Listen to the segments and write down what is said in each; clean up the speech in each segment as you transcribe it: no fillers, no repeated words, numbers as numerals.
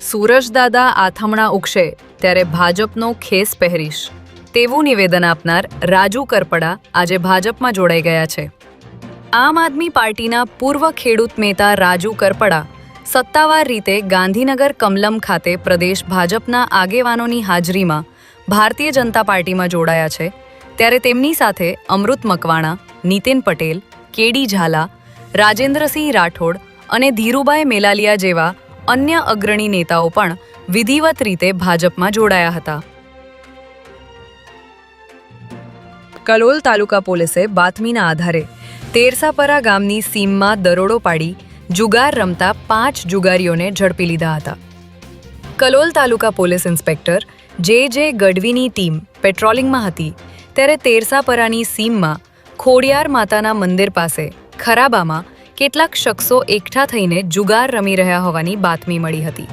સૂરજદાદા આથમણા ઉગશે ત્યારે ભાજપનો ખેસ પહેરીશ તેવું નિવેદન આપનાર રાજુ કરપડા આજે ભાજપમાં જોડાઈ ગયા છે। આમ આદમી પાર્ટીના પૂર્વ ખેડૂત નેતા રાજુ કરપડા સત્તાવાર રીતે ગાંધીનગર કમલમ ખાતે પ્રદેશ ભાજપના આગેવાનોની હાજરીમાં ભારતીય જનતા પાર્ટીમાં જોડાયા છે। ત્યારે તેમની સાથે અમૃત મકવાણા, નીતિન પટેલ, કેડી ઝાલા, રાજેન્દ્રસિંહ રાઠોડ અને ધીરુભાઈ મેલાલિયા જેવા અન્ય અગ્રણી નેતાઓ પણ વિધિવત રીતે ભાજપમાં જોડાયા હતા। કલોલ તાલુકા પોલીસે બાતમીના આધારે તેરસાપરા ગામની સીમમાં દરોડો પાડી જુગાર રમતા 5 જુગારીઓને ઝડપી લીધા હતા। કલોલ તાલુકા પોલીસ ઇન્સ્પેક્ટર જે ગઢવીની ટીમ પેટ્રોલિંગમાં હતી ત્યારે તેરસાપરાની સીમમાં ખોડિયાર માતાના મંદિર પાસે ખરાબામાં કેટલાક શખ્સો એકઠા થઈને જુગાર રમી રહ્યા હોવાની બાતમી મળી હતી,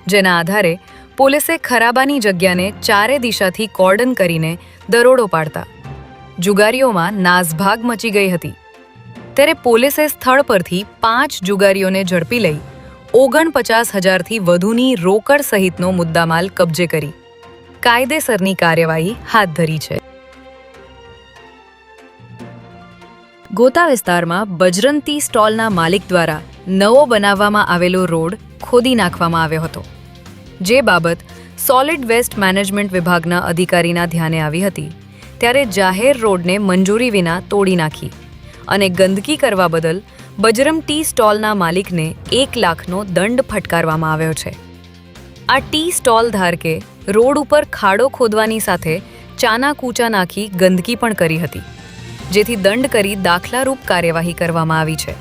જેના આધારે પોલીસે ખરાબાની જગ્યાને ચારે દિશાથી કોર્ડન કરીને દરોડો પાડતા જુગારીઓમાં નાસભાગ મચી ગઈ હતી। ત્યારે પોલીસે સ્થળ પરથી 5 જુગારીઓને ઝડપી લઈ 49,000થી વધુની રોકડ સહિતનો મુદ્દામાલ કબજે કરી કાયદેસરની કાર્યવાહી હાથ ધરી છે। ગોતા વિસ્તારમાં બજરંગ ટી સ્ટોલના માલિક દ્વારા નવો બનાવવામાં આવેલો રોડ ખોદી નાખવામાં આવ્યો હતો, જે બાબત સોલિડ વેસ્ટ મેનેજમેન્ટ વિભાગના અધિકારીના ધ્યાને આવી હતી। ત્યારે જાહેર રોડને મંજૂરી વિના તોડી નાખી અને ગંદકી કરવા બદલ બજરંગ ટી સ્ટોલના માલિકને 1 લાખનો દંડ ફટકારવામાં આવ્યો છે। આ ટી સ્ટોલ ધારકે રોડ ઉપર ખાડો ખોદવાની સાથે ચાના કૂચા નાખી ગંદકી પણ કરી હતી, જેથી દંડ કરી દાખલારૂપ કાર્યવાહી કરવામાં આવી છે।